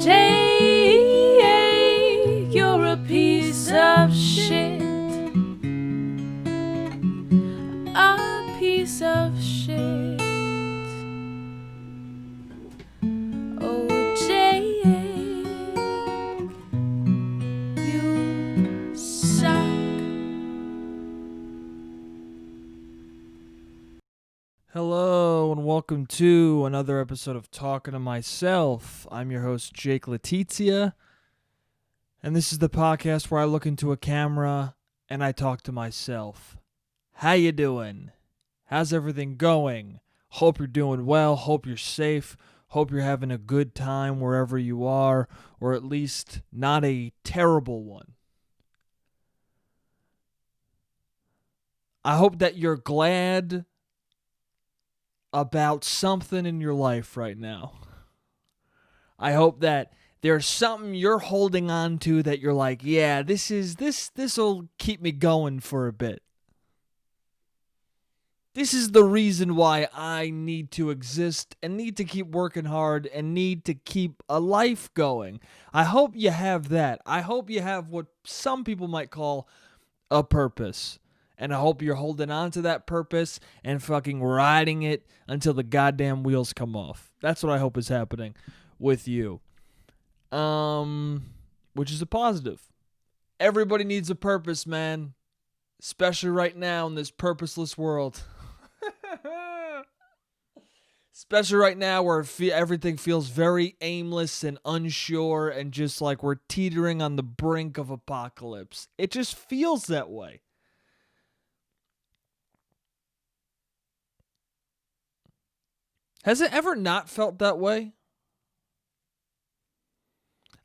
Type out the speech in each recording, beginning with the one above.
Jay, you're a piece of shit. A piece of shit. Oh, Jay, you suck. Hello and welcome to another episode of Talking to Myself. I'm your host, Jake Letizia, and this is the podcast where I look into a camera and I talk to myself. How you doing? How's everything going? Hope you're doing well. Hope you're safe. Hope you're having a good time wherever you are, or at least not a terrible one. I hope that you're glad about something in your life right now. I hope that there's something you're holding on to that you're like, yeah, this'll keep me going for a bit. This is the reason why I need to exist and need to keep working hard and need to keep a life going. I hope you have that. I hope you have what some people might call a purpose. And I hope you're holding on to that purpose and fucking riding it until the goddamn wheels come off. That's what I hope is happening with you. Which is a positive. Everybody needs a purpose, man. Especially right now in this purposeless world. Especially right now where everything feels very aimless and unsure and just like we're teetering on the brink of apocalypse. It just feels that way. Has it ever not felt that way?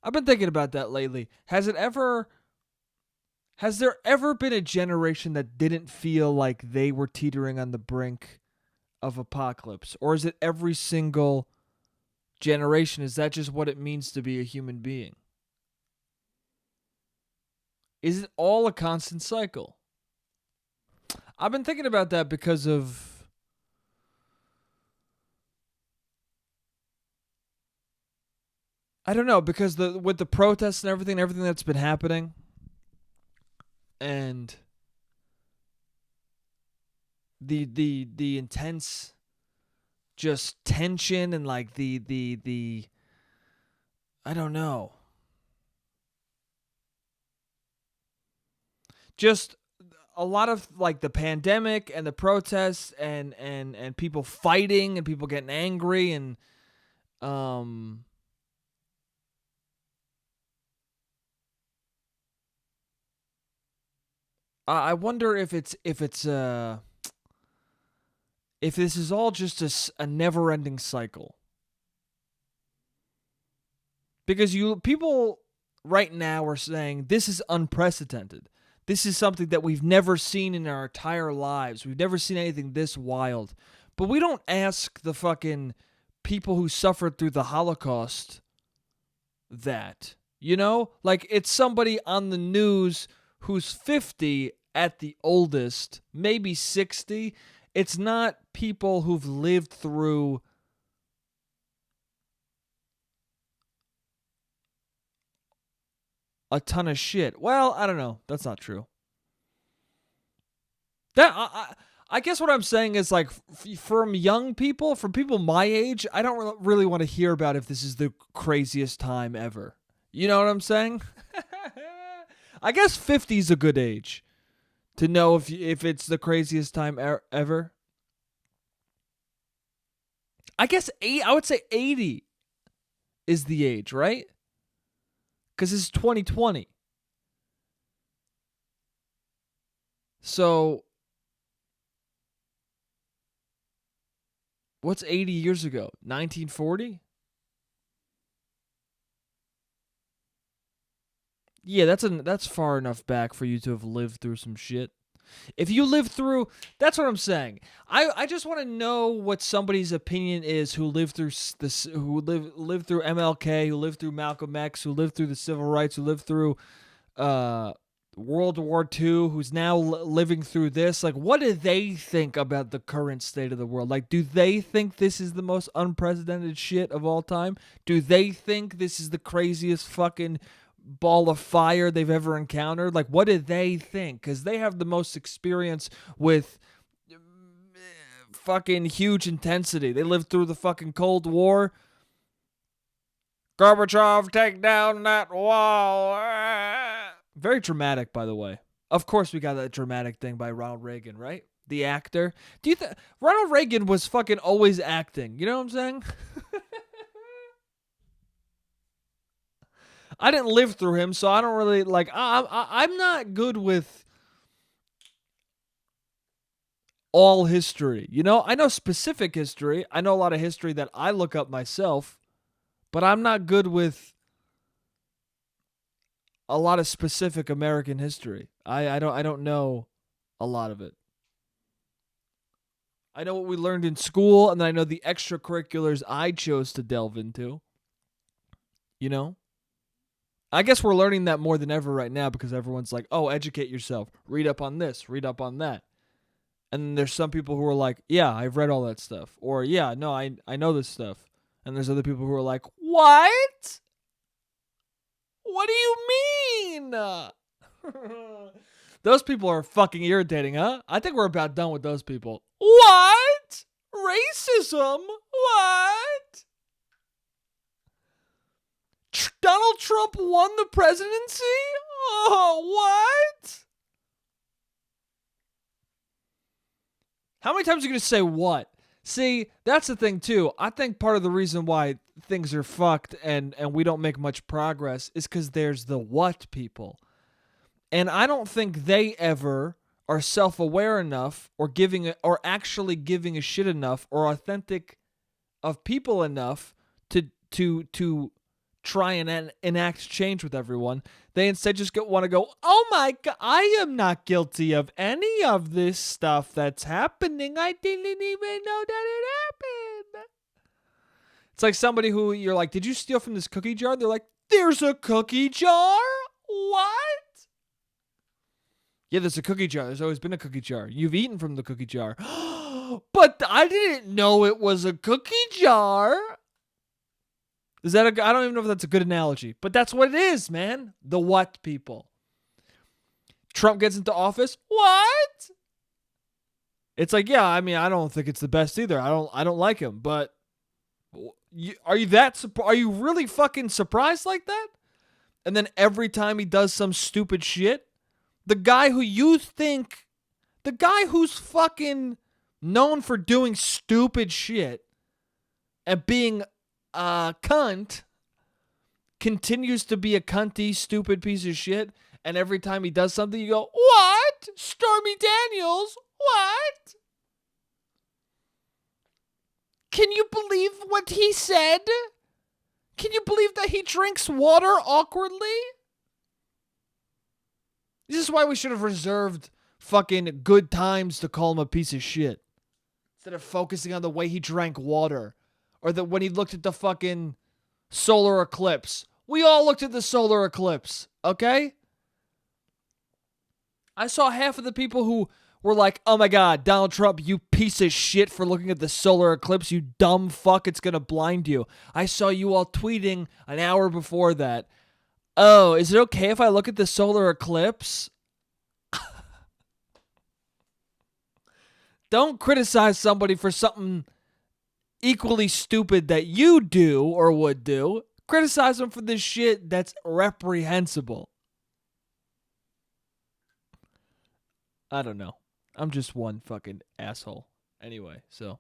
I've been thinking about that lately. Has there ever been a generation that didn't feel like they were teetering on the brink of apocalypse? Or is it every single generation? Is that just what it means to be a human being? Is it all a constant cycle? I've been thinking about that because of I don't know, because with the protests and everything that's been happening, and the intense just tension and like the I don't know. Just a lot of like the pandemic and the protests and people fighting and people getting angry and I wonder if this is all just a never-ending cycle. Because people right now are saying this is unprecedented. This is something that we've never seen in our entire lives. We've never seen anything this wild. But we don't ask the fucking people who suffered through the Holocaust that. You know? Like, it's somebody on the news who's 50 at the oldest, maybe 60. It's not people who've lived through a ton of shit. Well, I don't know. That's not true. I guess what I'm saying is like from young people, from people my age, I don't really want to hear about if this is the craziest time ever. You know what I'm saying? I guess 50 is a good age to know if it's the craziest time ever. I guess I would say 80 is the age, right? Because it's 2020. So, what's 80 years ago? 1940? Yeah, that's far enough back for you to have lived through some shit. If you lived through, that's what I'm saying. I just want to know what somebody's opinion is who lived through this, who lived through MLK, who lived through Malcolm X, who lived through the civil rights, who lived through World War II, who's now living through this, like, what do they think about the current state of the world? Like, do they think this is the most unprecedented shit of all time? Do they think this is the craziest fucking ball of fire they've ever encountered? Like, what do they think? Because they have the most experience with fucking huge intensity. They lived through the fucking Cold War. Gorbachev, take down that wall. Very dramatic, by the way. Of course we got that dramatic thing by Ronald Reagan, right? The actor. Do you think Ronald Reagan was fucking always acting? You know what I'm saying? I didn't live through him, so I don't really, like, I'm not good with all history. You know, I know specific history. I know a lot of history that I look up myself, but I'm not good with a lot of specific American history. I don't know a lot of it. I know what we learned in school, and then I know the extracurriculars I chose to delve into. You know? I guess we're learning that more than ever right now because everyone's like, oh, educate yourself. Read up on this. Read up on that. And then there's some people who are like, yeah, I've read all that stuff. Or, yeah, no, I know this stuff. And there's other people who are like, what? What do you mean? Those people are fucking irritating, huh? I think we're about done with those people. What? Racism? What? Donald Trump won the presidency? Oh, what? How many times are you going to say what? See, that's the thing, too. I think part of the reason why things are fucked and we don't make much progress is because there's the what people. And I don't think they ever are self-aware enough or actually giving a shit enough or authentic of people enough to try and enact change with everyone. They instead just want to go, oh my God, I am not guilty of any of this stuff that's happening. I didn't even know that it happened. It's like somebody who you're like, did you steal from this cookie jar? They're like, there's a cookie jar? What? Yeah, there's a cookie jar. There's always been a cookie jar. You've eaten from the cookie jar. But I didn't know it was a cookie jar. I don't even know if that's a good analogy, but that's what it is, man. The what people. Trump gets into office. What? It's like, yeah, I mean, I don't think it's the best either. I don't like him, but are you really fucking surprised like that? And then every time he does some stupid shit, the guy who's fucking known for doing stupid shit and being a cunt continues to be a cunty, stupid piece of shit. And every time he does something, you go, what? Stormy Daniels? What? Can you believe what he said? Can you believe that he drinks water awkwardly? This is why we should have reserved fucking Good Times to call him a piece of shit. Instead of focusing on the way he drank water. Or when he looked at the fucking solar eclipse. We all looked at the solar eclipse, okay? I saw half of the people who were like, oh my God, Donald Trump, you piece of shit for looking at the solar eclipse, you dumb fuck, it's gonna blind you. I saw you all tweeting an hour before that. Oh, is it okay if I look at the solar eclipse? Don't criticize somebody for something equally stupid that you do or would do. Criticize them for this shit that's reprehensible. I don't know. I'm just one fucking asshole. Anyway, so.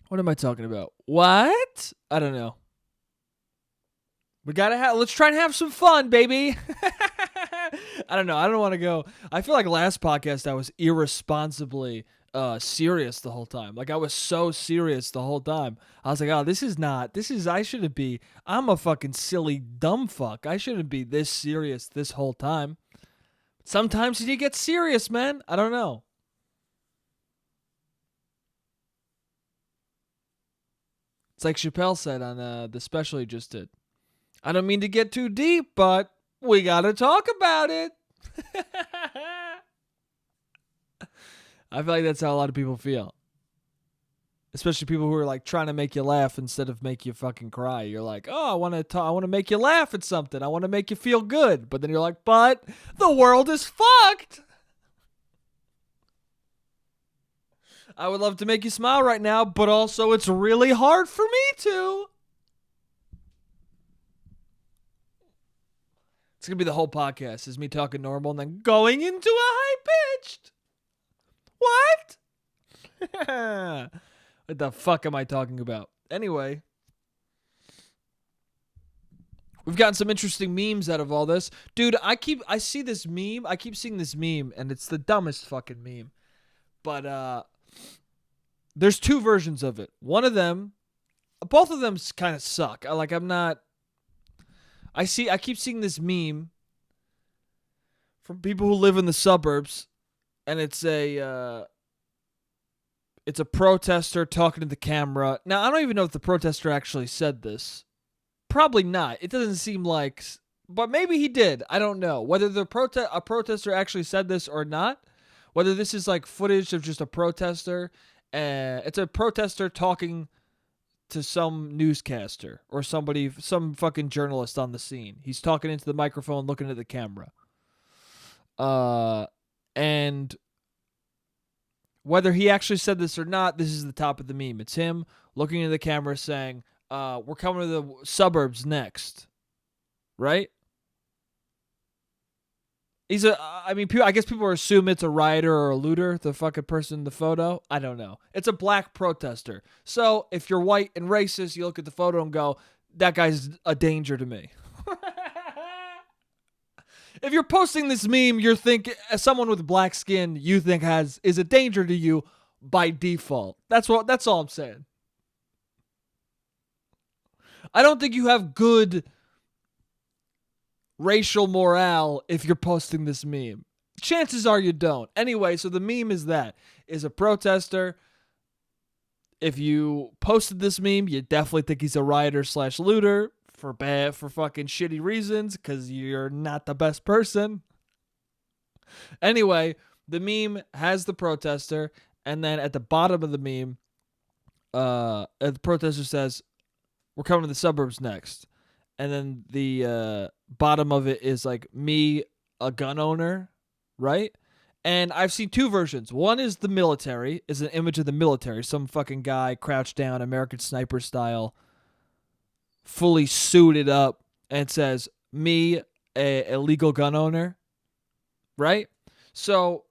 What am I talking about? What? I don't know. Let's try and have some fun, baby. I don't know. I don't want to go. I feel like last podcast I was irresponsibly serious the whole time. Like I was so serious the whole time. I was like, I'm a fucking silly dumb fuck. I shouldn't be this serious this whole time. Sometimes you get serious, man. I don't know. It's like Chapelle said on the special he just did. I don't mean to get too deep, but We gotta talk about it. I feel like that's how a lot of people feel. Especially people who are like trying to make you laugh instead of make you fucking cry. You're like, oh, I want to make you laugh at something. I want to make you feel good. But then you're like, but the world is fucked. I would love to make you smile right now, but also it's really hard for me to. It's going to be the whole podcast is me talking normal and then going into a high-pitched. What? What the fuck am I talking about? Anyway, we've gotten some interesting memes out of all this. Dude, I keep seeing this meme, and it's the dumbest fucking meme. But there's two versions of it. One of them, both of them kind of suck. I keep seeing this meme from people who live in the suburbs, and it's a protester talking to the camera. Now, I don't even know if the protester actually said this. Probably not. It doesn't seem like, but maybe he did. I don't know whether a protester actually said this or not. Whether this is like footage of just a protester. It's a protester talking to some newscaster or some fucking journalist on the scene. He's talking into the microphone, looking at the camera. And whether he actually said this or not, this is the top of the meme. It's him looking into the camera saying, we're coming to the suburbs next. Right? I guess people assume it's a rioter or a looter, the fucking person in the photo. I don't know. It's a black protester. So if you're white and racist, you look at the photo and go, that guy's a danger to me. If you're posting this meme, you're thinking, as someone with black skin, you think is a danger to you by default. That's all I'm saying. I don't think you have good racial morale if you're posting this meme. Chances are you don't. Anyway, so the meme is a protester. If you posted this meme, you definitely think he's a rioter / looter for fucking shitty reasons because you're not the best person. Anyway, the meme has the protester, and then at the bottom of the meme, the protester says, we're coming to the suburbs next. And then the bottom of it is like me, a gun owner, right? And I've seen two versions. One is the military, is an image of the military. Some fucking guy crouched down, American Sniper style, fully suited up, and it says, me, a legal gun owner, right? So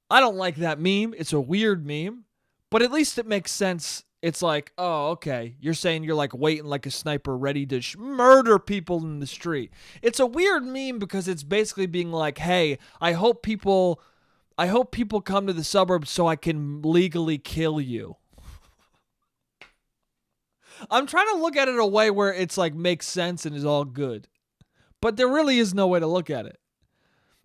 I don't like that meme. It's a weird meme, but at least it makes sense. It's like, oh, okay. You're saying you're like waiting like a sniper ready to murder people in the street. It's a weird meme because it's basically being like, hey, I hope people come to the suburbs so I can legally kill you. I'm trying to look at it a way where it's like makes sense and is all good. But there really is no way to look at it.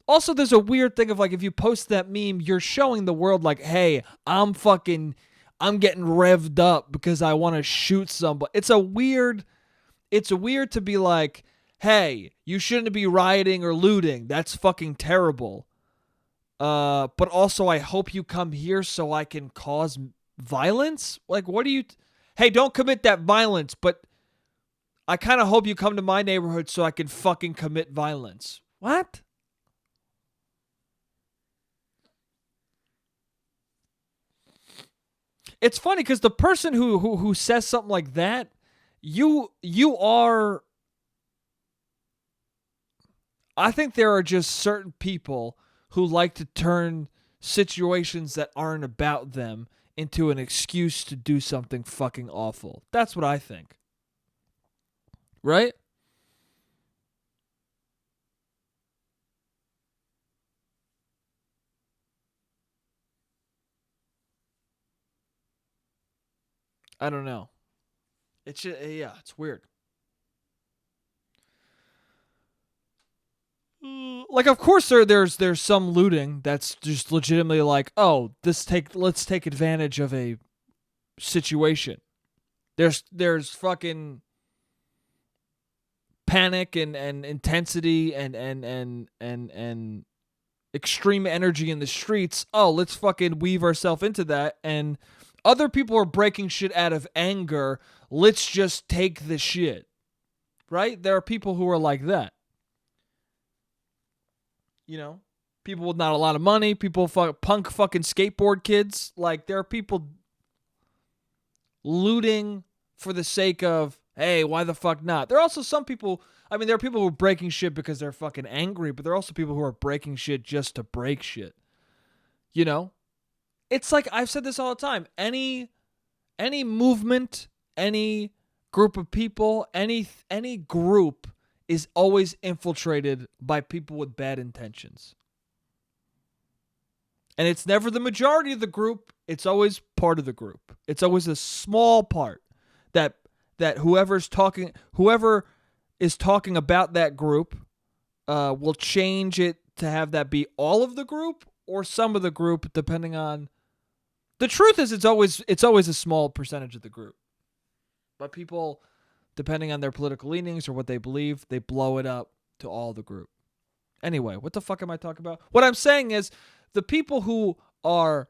Also, there's a weird thing of like if you post that meme, you're showing the world like, hey, I'm getting revved up because I want to shoot somebody. It's weird to be like, hey, you shouldn't be rioting or looting. That's fucking terrible. But also I hope you come here so I can cause violence. Like, what do you... Hey, don't commit that violence, but I kind of hope you come to my neighborhood so I can fucking commit violence. What? It's funny because the person who says something like that, you are... I think there are just certain people who like to turn situations that aren't about them into an excuse to do something fucking awful. That's what I think. Right? I don't know. It's just, yeah, it's weird. Like, of course, there's some looting that's just legitimately like, oh, let's take advantage of a situation. There's fucking panic and intensity and extreme energy in the streets. Oh, let's fucking weave ourselves into that. And other people are breaking shit out of anger. Let's just take the shit. Right? There are people who are like that. You know? People with not a lot of money. People punk fucking skateboard kids. Like, there are people looting for the sake of, hey, why the fuck not? There are also some people, I mean, there are people who are breaking shit because they're fucking angry, but there are also people who are breaking shit just to break shit. You know? It's like, I've said this all the time. Any movement, any group of people, any group is always infiltrated by people with bad intentions. And it's never the majority of the group. It's always part of the group. It's always a small part that whoever is talking about that group will change it to have that be all of the group or some of the group, depending on. The truth is, it's always a small percentage of the group. But people, depending on their political leanings or what they believe, they blow it up to all the group. Anyway, what the fuck am I talking about? What I'm saying is, the people who are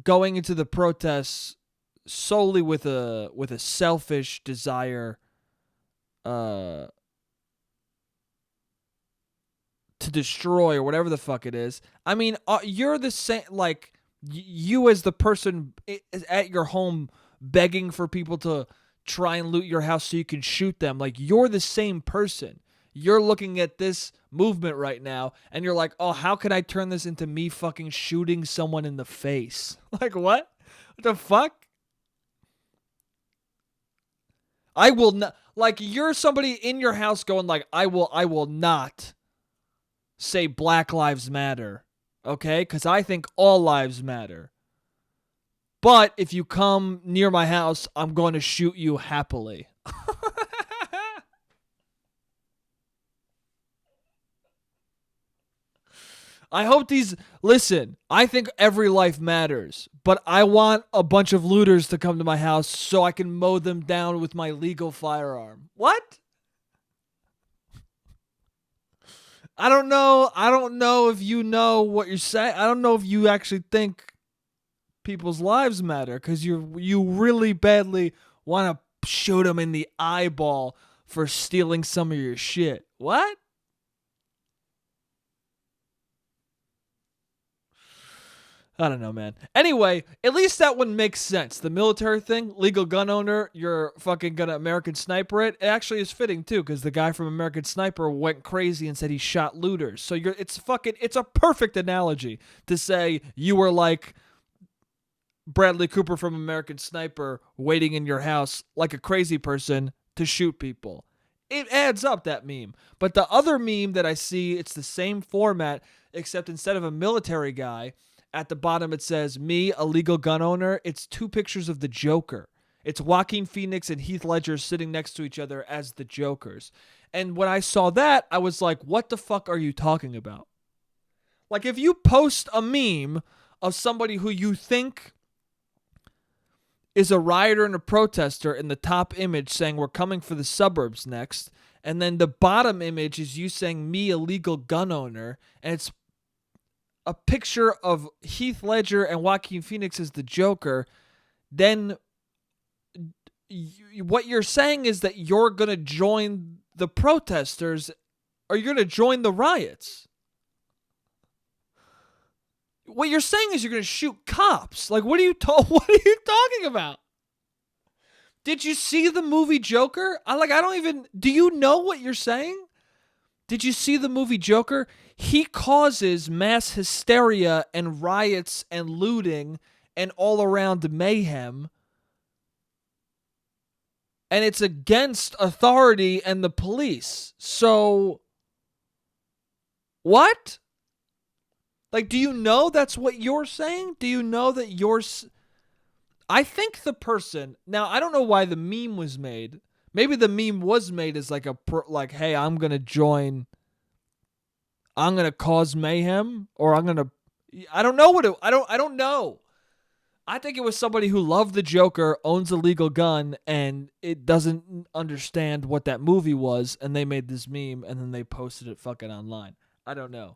going into the protests solely with a selfish desire to destroy or whatever the fuck it is. I mean, you're the same, like, you as the person at your home begging for people to try and loot your house so you can shoot them. Like, you're the same person. You're looking at this movement right now, and you're like, oh, how can I turn this into me fucking shooting someone in the face? Like, what? What the fuck? I will not, like, you're somebody in your house going like, I will not say Black Lives Matter, okay? Because I think all lives matter. But if you come near my house, I'm going to shoot you happily. I hope listen, I think every life matters, but I want a bunch of looters to come to my house so I can mow them down with my legal firearm. What? I don't know if you know what you're saying. I don't know if you actually think people's lives matter, because you really badly want to shoot them in the eyeball for stealing some of your shit. What? I don't know, man. Anyway, at least that one makes sense. The military thing, legal gun owner, you're fucking gonna American Sniper it. It actually is fitting too, because the guy from American Sniper went crazy and said he shot looters. So it's a perfect analogy to say you were like Bradley Cooper from American Sniper waiting in your house like a crazy person to shoot people. It adds up, that meme. But the other meme that I see, it's the same format, except instead of a military guy, at the bottom it says, me, a legal gun owner. It's two pictures of the Joker. It's Joaquin Phoenix and Heath Ledger sitting next to each other as the Jokers. And when I saw that, I was like, what the fuck are you talking about? Like, if you post a meme of somebody who you think is a rioter and a protester in the top image saying we're coming for the suburbs next, and then the bottom image is you saying me, a legal gun owner, and it's a picture of Heath Ledger and Joaquin Phoenix as the Joker, then what you're saying is that you're going to join the protesters, or you're going to join the riots. What you're saying is you're going to shoot cops. Like, what are you talking about? Did you see the movie Joker? Do you know what you're saying? Did you see the movie Joker? He causes mass hysteria and riots and looting and all around mayhem. And it's against authority and the police. So, what? Like, do you know that's what you're saying? Do you know that I think the person... Now, I don't know why the meme was made. Maybe the meme was made as like hey, I'm going to join... I'm going to cause mayhem, or I'm going to... I don't know what it... I don't know. I think it was somebody who loved the Joker, owns a legal gun, and it doesn't understand what that movie was, and they made this meme, and then they posted it fucking online. I don't know.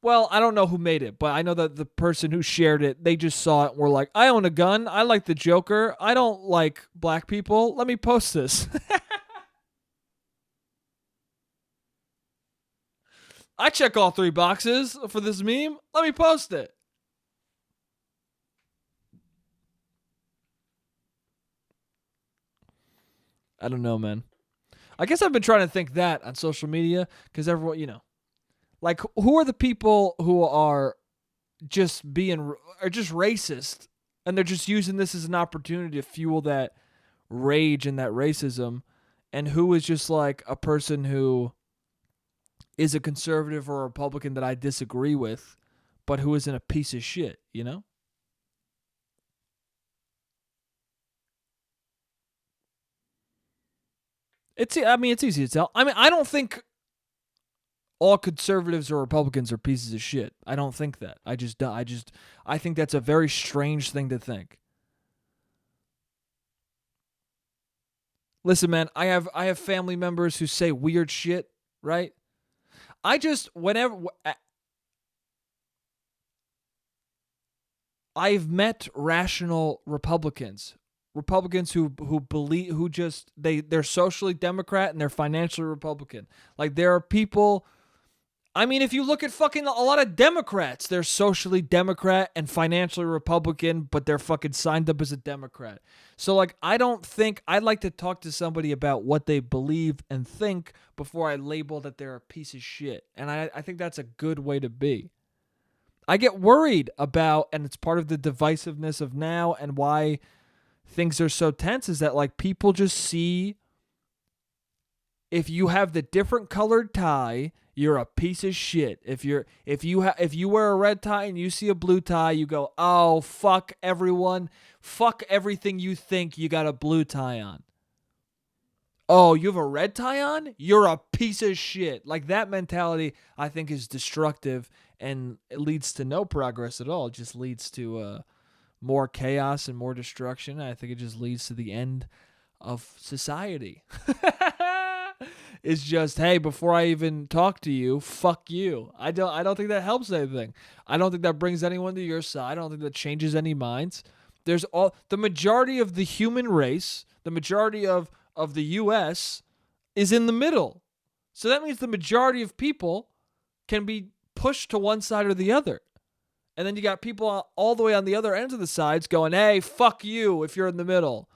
Well, I don't know who made it, but I know that the person who shared it, they just saw it and were like, I own a gun. I like the Joker. I don't like black people. Let me post this. I check all 3 boxes for this meme. Let me post it. I don't know, man. I guess I've been trying to think that on social media because everyone, like who are the people who are just racist and they're just using this as an opportunity to fuel that rage and that racism, and who is just like a person who is a conservative or a Republican that I disagree with, but who isn't a piece of shit, It's easy to tell. I mean, I don't think all conservatives or Republicans are pieces of shit. I don't think that. I think that's a very strange thing to think. Listen, man, I have family members who say weird shit, right? I've met rational Republicans. Republicans who believe they're socially Democrat and they're financially Republican. Like there are people. I mean, if you look at fucking a lot of Democrats, they're socially Democrat and financially Republican, but they're fucking signed up as a Democrat. So, like, I don't think I'd like to talk to somebody about what they believe and think before I label that they're a piece of shit. And I think that's a good way to be. I get worried about, and it's part of the divisiveness of now and why things are so tense, is that, like, people just see if you have the different colored tie, you're a piece of shit. If you wear a red tie and you see a blue tie, you go, "Oh, fuck everyone. Fuck everything you think you got a blue tie on." "Oh, you have a red tie on? You're a piece of shit." Like that mentality I think is destructive and it leads to no progress at all. It just leads to more chaos and more destruction. I think it just leads to the end of society. It's just, hey, before I even talk to you, fuck you. I don't think that helps anything. I don't think that brings anyone to your side. I don't think that changes any minds. The majority of the human race, the majority of the US is in the middle. So that means the majority of people can be pushed to one side or the other. And then you got people all the way on the other ends of the sides going, hey, fuck you if you're in the middle.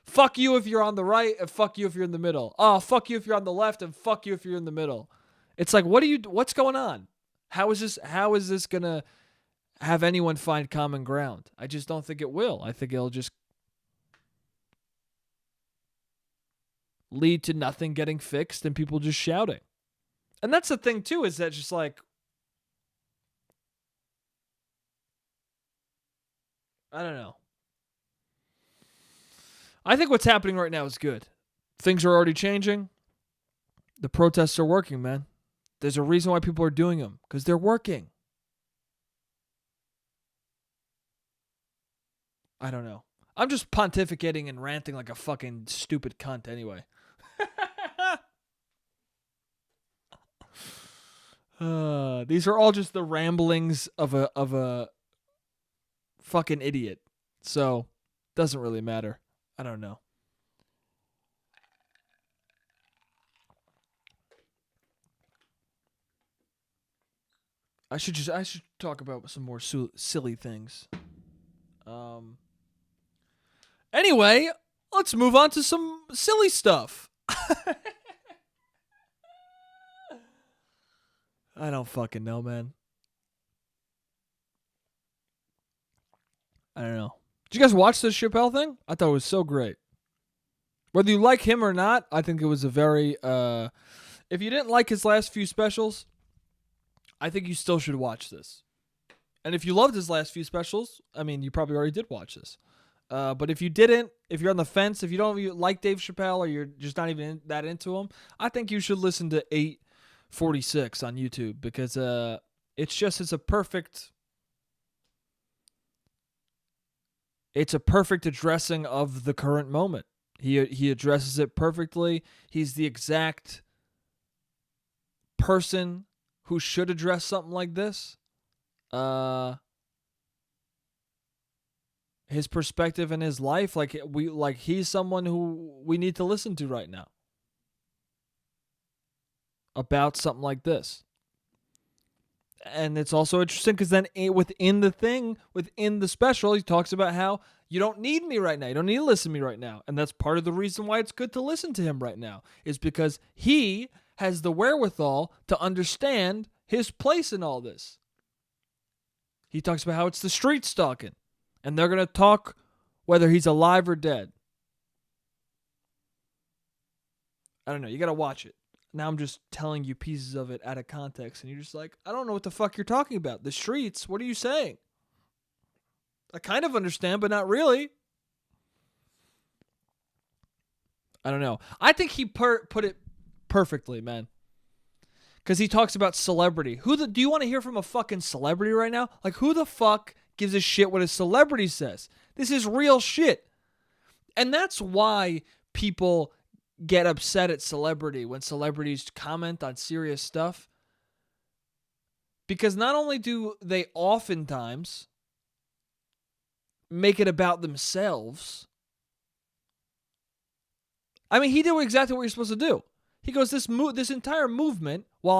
Fuck you if you're on the right, and fuck you if you're in the middle. Oh, fuck you if you're on the left, and fuck you if you're in the middle. It's like, what's going on? How is this gonna have anyone find common ground? I just don't think it will. I think it'll just lead to nothing getting fixed and people just shouting. And that's the thing too, is that just like, I don't know. I think what's happening right now is good. Things are already changing. The protests are working, man. There's a reason why people are doing them, because they're working. I don't know. I'm just pontificating and ranting like a fucking stupid cunt anyway. These are all just the ramblings of a fucking idiot. So, doesn't really matter. I don't know. I should talk about some more silly things. Anyway, let's move on to some silly stuff. I don't fucking know, man. I don't know. Did you guys watch this Chapelle thing? I thought it was so great. Whether you like him or not, I think it was a very... if you didn't like his last few specials, I think you still should watch this. And if you loved his last few specials, I mean, you probably already did watch this. But if you didn't, if you're on the fence, if you don't like Dave Chapelle or you're just not even that into him, I think you should listen to 846 on YouTube because it's a perfect It's a perfect addressing of the current moment. He addresses it perfectly. He's the exact person who should address something like this. His perspective in his life, he's someone who we need to listen to right now about something like this. And it's also interesting because then within the special, he talks about how you don't need me right now. You don't need to listen to me right now. And that's part of the reason why it's good to listen to him right now, is because he has the wherewithal to understand his place in all this. He talks about how it's the streets talking, and they're going to talk whether he's alive or dead. I don't know. You got to watch it. Now I'm just telling you pieces of it out of context, and you're just like, I don't know what the fuck you're talking about. The streets, what are you saying? I kind of understand, but not really. I don't know. I think he put it perfectly, man. Because he talks about celebrity. Do you want to hear from a fucking celebrity right now? Like, who the fuck gives a shit what a celebrity says? This is real shit. And that's why people get upset at celebrity when celebrities comment on serious stuff. Because not only do they oftentimes make it about themselves. I mean, he did exactly what you're supposed to do. He goes, this entire movement, while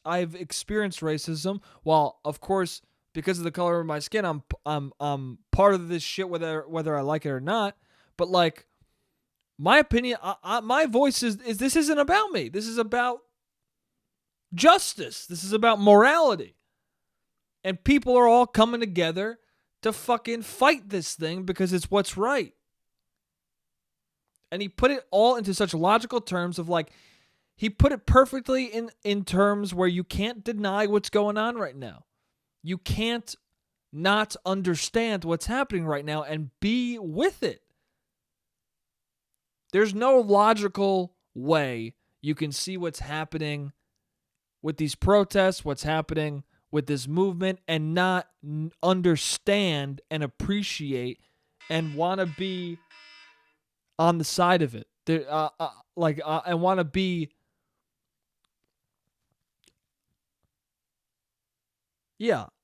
I've experienced racism, while of course because of the color of my skin, I'm part of this shit whether I like it or not. But like, my opinion, my voice is this isn't about me. This is about justice. This is about morality. And people are all coming together to fucking fight this thing because it's what's right. And he put it all into such logical terms of like, he put it perfectly in terms where you can't deny what's going on right now. You can't not understand what's happening right now and be with it. There's no logical way you can see what's happening with these protests, what's happening with this movement, and not understand and appreciate and want to be on the side of it. And want to be,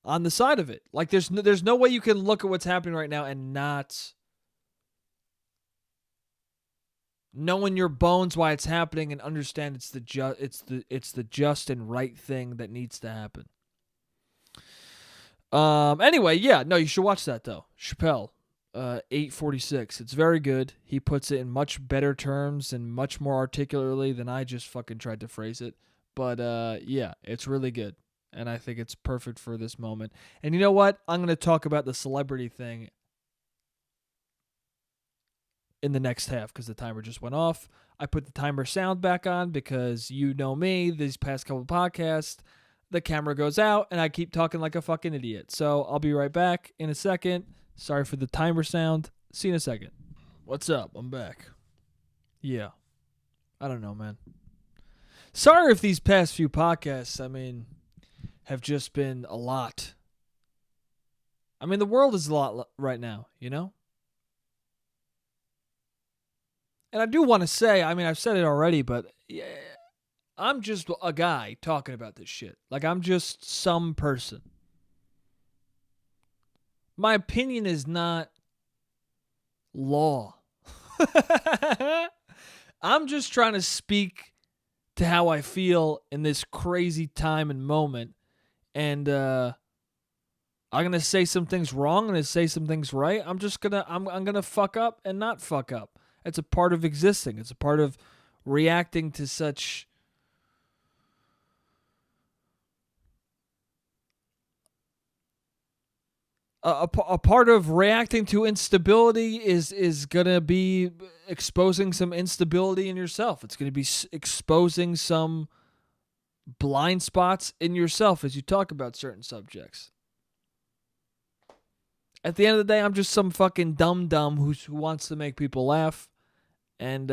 on the side of it. Like, there's no way you can look at what's happening right now and not know in your bones why it's happening and understand it's the just and right thing that needs to happen. Anyway, you should watch that though. Chapelle, 8:46. It's very good. He puts it in much better terms and much more articulately than I just fucking tried to phrase it. But it's really good. And I think it's perfect for this moment. And you know what? I'm going to talk about the celebrity thing in the next half because the timer just went off. I put the timer sound back on because you know me, these past couple podcasts, the camera goes out and I keep talking like a fucking idiot. So I'll be right back in a second. Sorry for the timer sound. See you in a second. What's up? I'm back. Yeah. I don't know, man. Sorry if these past few podcasts, have just been a lot. The world is a lot right now, you know? And I do want to say, I've said it already, but I'm just a guy talking about this shit. Like, I'm just some person. My opinion is not law. I'm just trying to speak to how I feel in this crazy time and moment. And I'm going to say some things wrong. I'm going to say some things right. I'm going to fuck up and not fuck up. It's a part of existing. It's a part of reacting to such a part of reacting to instability is going to be exposing some instability in yourself. It's going to be exposing some blind spots in yourself as you talk about certain subjects. At the end of the day, I'm just some fucking dumb who wants to make people laugh. And,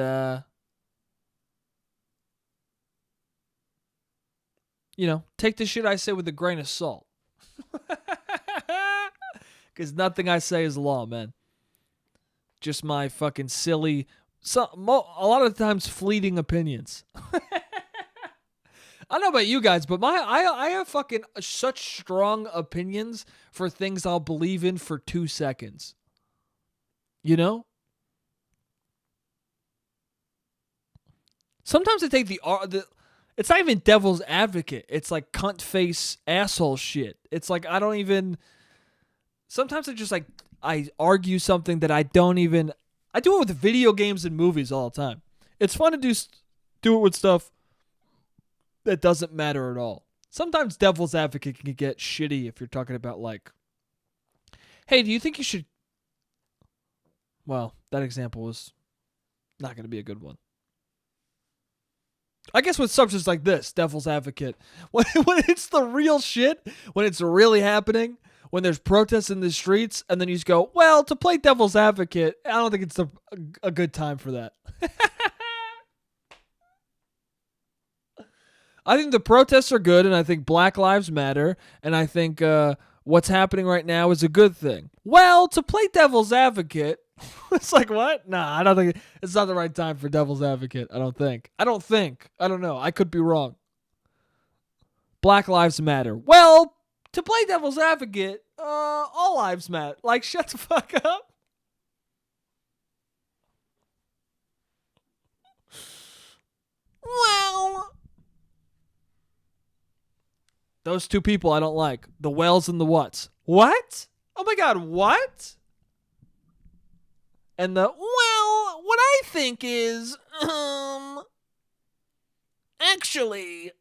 take the shit I say with a grain of salt. Because nothing I say is law, man. just my fucking silly, a lot of times fleeting opinions. I don't know about you guys, but I have fucking such strong opinions for things I'll believe in for 2 seconds. You know? Sometimes I take the it's not even devil's advocate. It's like cunt face asshole shit. It's like I don't even. Sometimes I argue something that I don't even. I do it with video games and movies all the time. It's fun to do it with stuff that doesn't matter at all. Sometimes devil's advocate can get shitty if you're talking about like, hey, do you think you should? Well, that example was not going to be a good one. I guess with subjects like this, devil's advocate, when it's the real shit, when it's really happening, when there's protests in the streets, and then you just go, well, to play devil's advocate, I don't think it's a good time for that. I think the protests are good, and I think Black Lives Matter, and I think what's happening right now is a good thing. Well, to play devil's advocate, it's like, what? Nah, I don't think it's not the right time for devil's advocate. I don't think. I don't know. I could be wrong. Black Lives Matter. Well, to play devil's advocate, all lives matter. Like, shut the fuck up. Well, those two people I don't like. The Wells and the What's. What? Oh my God, what? And what I think is, actually,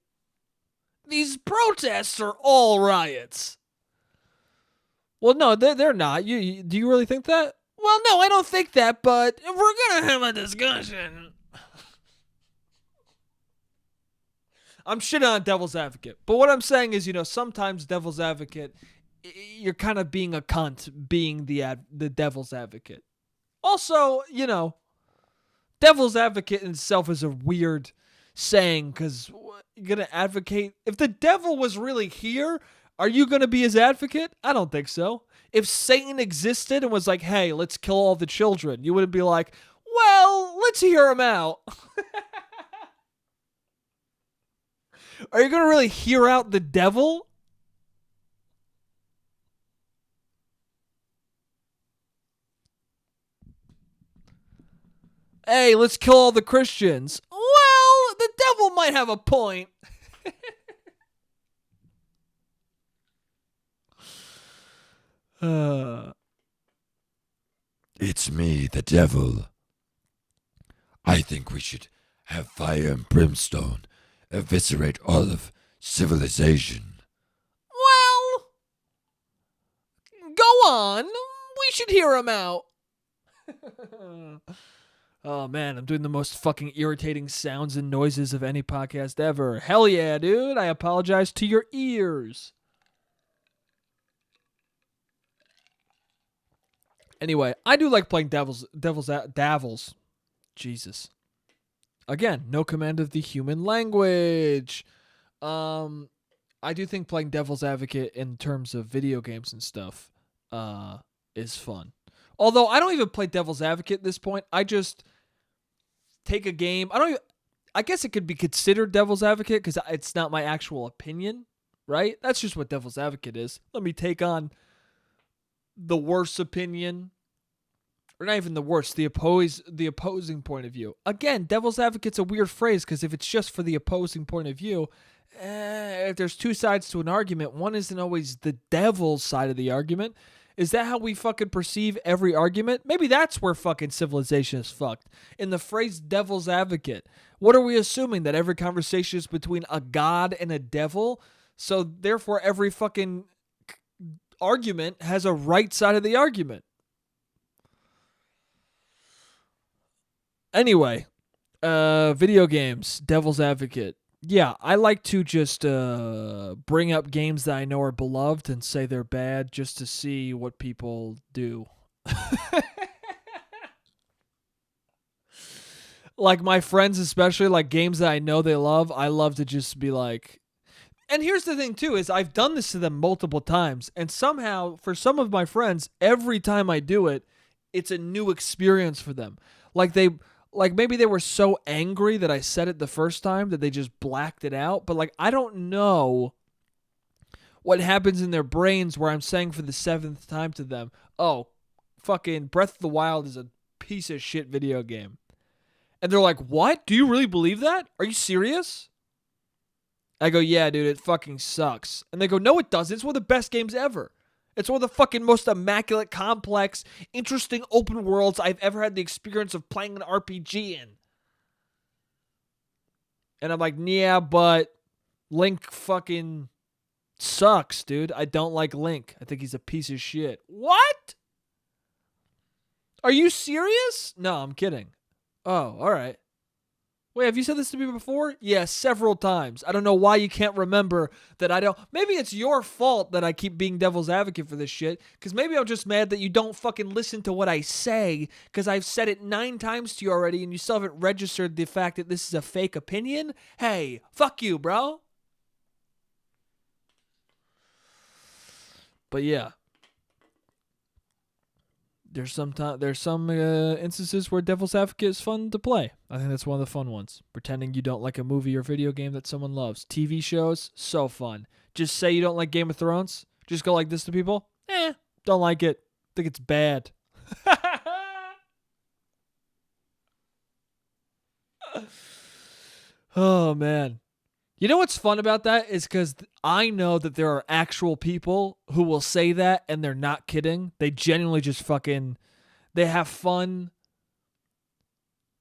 these protests are all riots. Well, no, they're not. Do you really think that? Well, no, I don't think that, but if we're going to have a discussion. I'm shitting on devil's advocate. But what I'm saying is, sometimes devil's advocate, you're kind of being a cunt, being the devil's advocate. Also, devil's advocate in itself is a weird saying because you're going to advocate. If the devil was really here, are you going to be his advocate? I don't think so. If Satan existed and was like, hey, let's kill all the children, you wouldn't be like, well, let's hear him out. Are you going to really hear out the devil? Hey, let's kill all the Christians. Well, the devil might have a point. It's me, the devil. I think we should have fire and brimstone, eviscerate all of civilization. Well, go on. We should hear him out. Oh, man, I'm doing the most fucking irritating sounds and noises of any podcast ever. Hell yeah, dude. I apologize to your ears. Anyway, I do like playing Davils. Jesus. Again, no command of the human language. I do think playing devil's advocate in terms of video games and stuff is fun. Although I don't even play devil's advocate at this point. I just take a game. I guess it could be considered devil's advocate because it's not my actual opinion, right? That's just what devil's advocate is. Let me take on the worst opinion, or not even the worst, the opposing point of view. Again, devil's advocate's a weird phrase because if it's just for the opposing point of view, if there's two sides to an argument, one isn't always the devil's side of the argument. Is that how we fucking perceive every argument? Maybe that's where fucking civilization is fucked. In the phrase devil's advocate, what are we assuming? That every conversation is between a god and a devil? So therefore every fucking argument has a right side of the argument. Anyway, video games, devil's advocate. Yeah, I like to just bring up games that I know are beloved and say they're bad just to see what people do. Like my friends especially, like games that I know they love, I love to just be like... And here's the thing too, is I've done this to them multiple times, and somehow, for some of my friends, every time I do it, it's a new experience for them. Like maybe they were so angry that I said it the first time that they just blacked it out. But like, I don't know what happens in their brains where I'm saying for the 7th time to them, oh, fucking Breath of the Wild is a piece of shit video game. And they're like, what? Do you really believe that? Are you serious? I go, yeah, dude, it fucking sucks. And they go, no, it doesn't. It's one of the best games ever. It's one of the fucking most immaculate, complex, interesting open worlds I've ever had the experience of playing an RPG in. And I'm like, yeah, but Link fucking sucks, dude. I don't like Link. I think he's a piece of shit. What? Are you serious? No, I'm kidding. Oh, all right. Wait, have you said this to me before? Yeah, several times. I don't know why you can't remember that I don't. Maybe it's your fault that I keep being devil's advocate for this shit. Because maybe I'm just mad that you don't fucking listen to what I say. Because I've said it 9 times to you already and you still haven't registered the fact that this is a fake opinion. Hey, fuck you, bro. But yeah. There's some instances where devil's advocate is fun to play. I think that's one of the fun ones. Pretending you don't like a movie or video game that someone loves. TV shows, so fun. Just say you don't like Game of Thrones. Just go like this to people. Don't like it. Think it's bad. Oh, man. You know what's fun about that is because I know that there are actual people who will say that and they're not kidding. They genuinely just they have fun.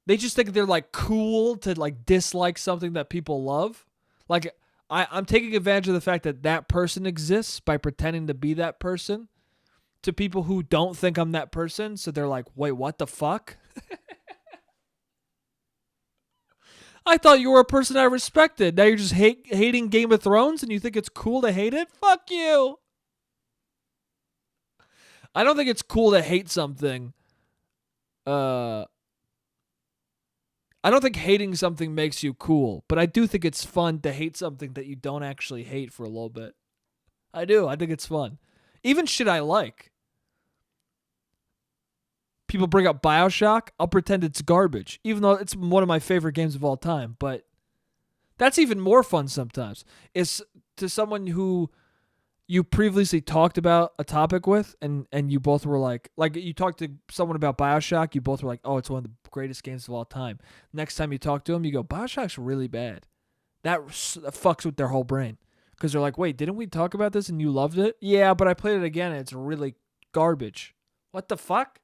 They just think they're like cool to like dislike something that people love. Like I'm taking advantage of the fact that that person exists by pretending to be that person to people who don't think I'm that person. So they're like, wait, what the fuck? I thought you were a person I respected. Now you're just hating Game of Thrones and you think it's cool to hate it? Fuck you. I don't think it's cool to hate something. I don't think hating something makes you cool, but I do think it's fun to hate something that you don't actually hate for a little bit. I do. I think it's fun. Even shit I like. People bring up BioShock, I'll pretend it's garbage, even though it's one of my favorite games of all time. But that's even more fun sometimes. It's to someone who you previously talked about a topic with, and you both were like you talked to someone about BioShock, you both were like, oh, it's one of the greatest games of all time. Next time you talk to them, you go, BioShock's really bad. That fucks with their whole brain. Because they're like, wait, didn't we talk about this and you loved it? Yeah, but I played it again and it's really garbage. What the fuck?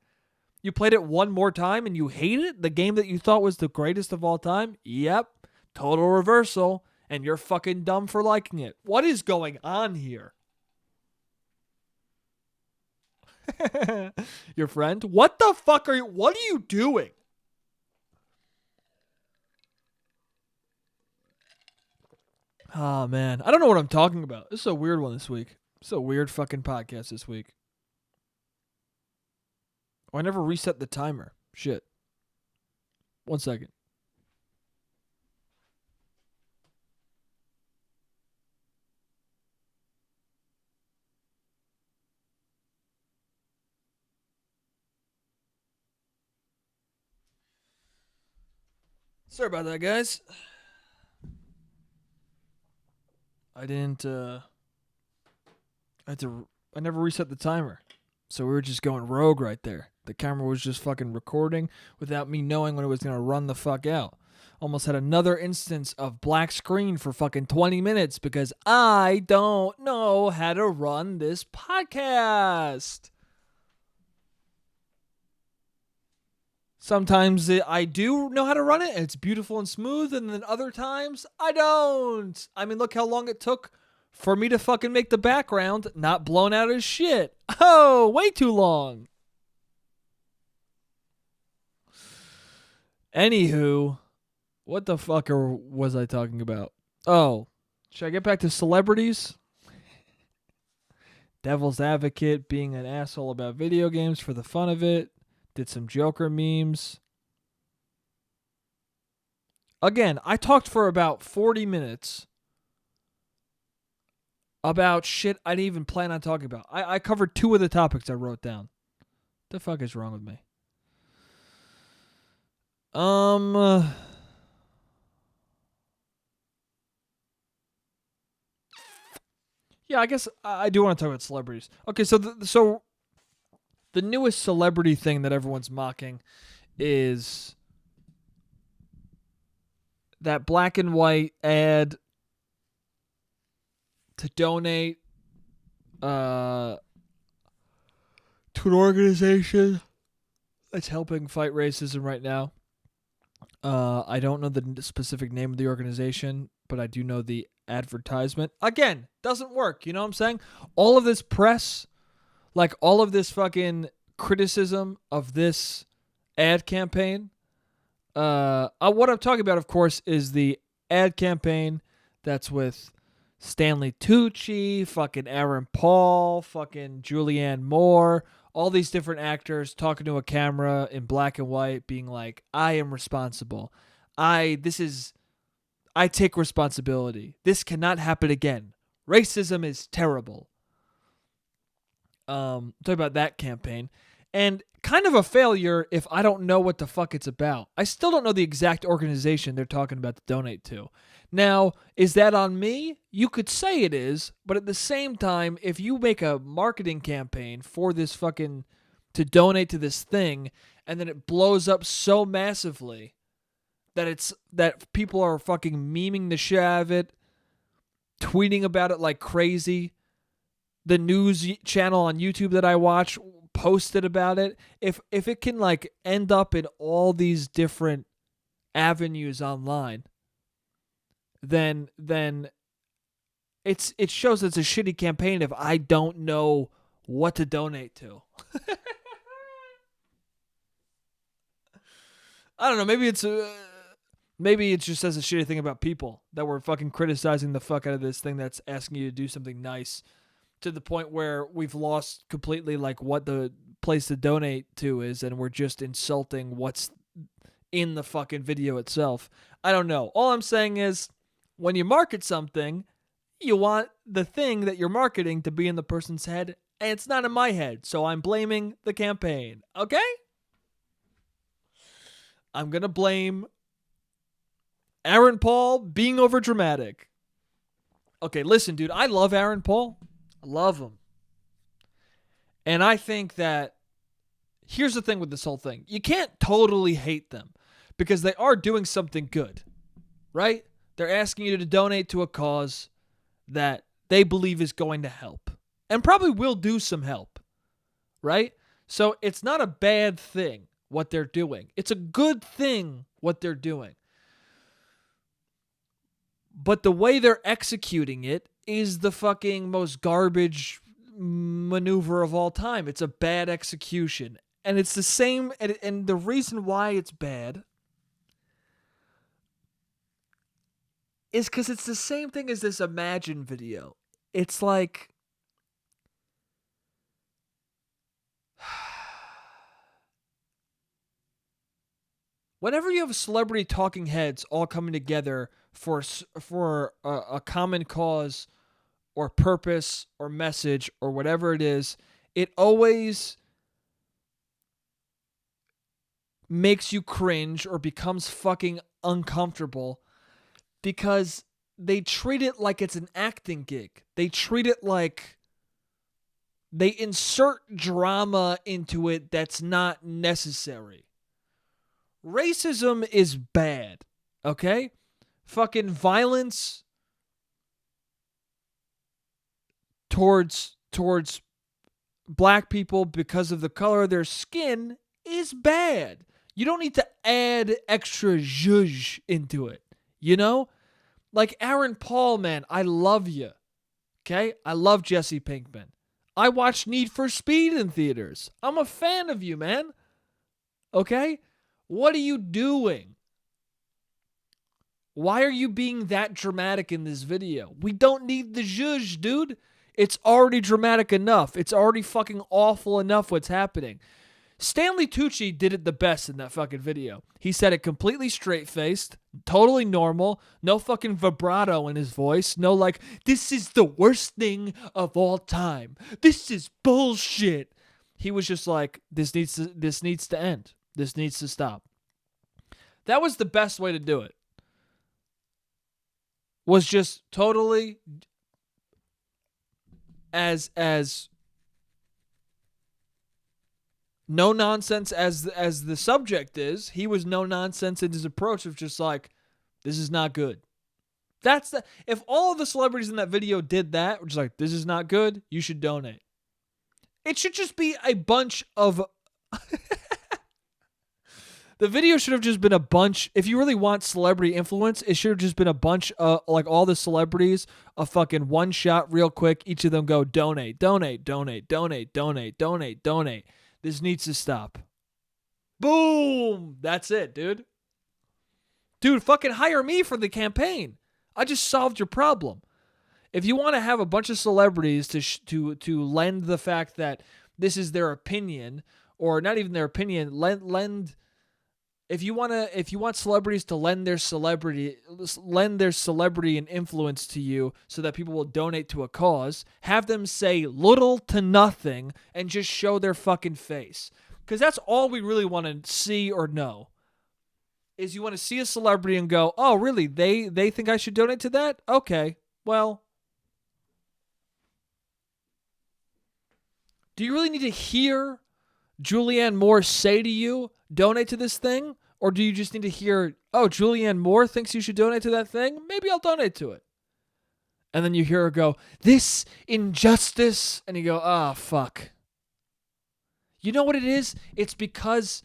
You played it one more time and you hate it? The game that you thought was the greatest of all time? Yep. Total reversal. And you're fucking dumb for liking it. What is going on here? Your friend? What the fuck what are you doing? Oh, man. I don't know what I'm talking about. This is a weird one this week. This is a weird fucking podcast this week. Oh, I never reset the timer. Shit. 1 second. Sorry about that, guys. I never reset the timer. So we were just going rogue right there. The camera was just fucking recording without me knowing when it was going to run the fuck out. Almost had another instance of black screen for fucking 20 minutes because I don't know how to run this podcast. Sometimes I do know how to run it and it's beautiful and smooth, and then other times I don't. I mean, look how long it took for me to fucking make the background not blown out as shit. Oh, way too long. Anywho, what the fuck was I talking about? Oh, should I get back to celebrities? Devil's advocate, being an asshole about video games for the fun of it. Did some Joker memes. Again, I talked for about 40 minutes about shit I didn't even plan on talking about. I covered 2 of the topics I wrote down. The fuck is wrong with me? Yeah, I guess I do want to talk about celebrities. Okay, so the newest celebrity thing that everyone's mocking is that black and white ad to donate to an organization that's helping fight racism right now. I don't know the specific name of the organization, but I do know the advertisement. Again, doesn't work. You know what I'm saying? All of this press, like all of this fucking criticism of this ad campaign. What I'm talking about, of course, is the ad campaign that's with Stanley Tucci, fucking Aaron Paul, fucking Julianne Moore, all these different actors talking to a camera in black and white, being like, I am responsible. I take responsibility. This cannot happen again. Racism is terrible. Talk about that campaign. And kind of a failure if I don't know what the fuck it's about. I still don't know the exact organization they're talking about to donate to. Now, is that on me? You could say it is, but at the same time, if you make a marketing campaign for this fucking, to donate to this thing, and then it blows up so massively that people are fucking memeing the shit out of it, tweeting about it like crazy, the news channel on YouTube that I watch posted about it. If it can like end up in all these different avenues online, then it shows it's a shitty campaign if I don't know what to donate to. I don't know. Maybe it just says a shitty thing about people that we're fucking criticizing the fuck out of this thing that's asking you to do something nice, to the point where we've lost completely like what the place to donate to is, and we're just insulting what's in the fucking video itself. I don't know. All I'm saying is, when you market something, you want the thing that you're marketing to be in the person's head, and it's not in my head, so I'm blaming the campaign. Okay? I'm gonna blame Aaron Paul being overdramatic. Okay, listen, dude, I love Aaron Paul. I love him. And I think that, here's the thing with this whole thing. You can't totally hate them because they are doing something good, right? They're asking you to donate to a cause that they believe is going to help and probably will do some help, right? So it's not a bad thing what they're doing. It's a good thing what they're doing. But the way they're executing it is the fucking most garbage maneuver of all time. It's a bad execution. And it's the same, and the reason why it's bad is because it's the same thing as this Imagine video. It's like, whenever you have celebrity talking heads all coming together for a common cause or purpose or message or whatever it is, it always makes you cringe or becomes fucking uncomfortable because they treat it like it's an acting gig. They treat it like they insert drama into it that's not necessary. Racism is bad, okay? Fucking violence towards black people because of the color of their skin is bad. You don't need to add extra zhuzh into it, you know? Like Aaron Paul, man, I love you, okay? I love Jesse Pinkman. I watched Need for Speed in theaters. I'm a fan of you, man, okay? What are you doing? Why are you being that dramatic in this video? We don't need the zhuzh, dude. It's already dramatic enough. It's already fucking awful enough what's happening. Stanley Tucci did it the best in that fucking video. He said it completely straight-faced, totally normal, no fucking vibrato in his voice, no like, this is the worst thing of all time. This is bullshit. he was just like, this needs to end. This needs to stop. That was the best way to do it. Was just totally as no nonsense as the subject is. He was no nonsense in his approach of just like, this is not good. If all of the celebrities in that video did that, which is like, this is not good, you should donate. It should just be a bunch of the video should have just been a bunch. If you really want celebrity influence, it should have just been a bunch of, like, all the celebrities, a fucking one shot real quick. Each of them go, donate, donate, donate, donate, donate, donate, donate. This needs to stop. Boom. That's it, dude. Dude, fucking hire me for the campaign. I just solved your problem. If you want to have a bunch of celebrities to lend the fact that this is their opinion, or not even their opinion, lend. If you want celebrities to lend their celebrity and influence to you so that people will donate to a cause, have them say little to nothing and just show their fucking face. Because that's all we really want to see or know. Is you want to see a celebrity and go, oh, really? They think I should donate to that? Okay, well. Do you really need to hear Julianne Moore say to you, donate to this thing? Or do you just need to hear, oh, Julianne Moore thinks you should donate to that thing? Maybe I'll donate to it. And then you hear her go, this injustice. And you go, ah, fuck. You know what it is? It's because,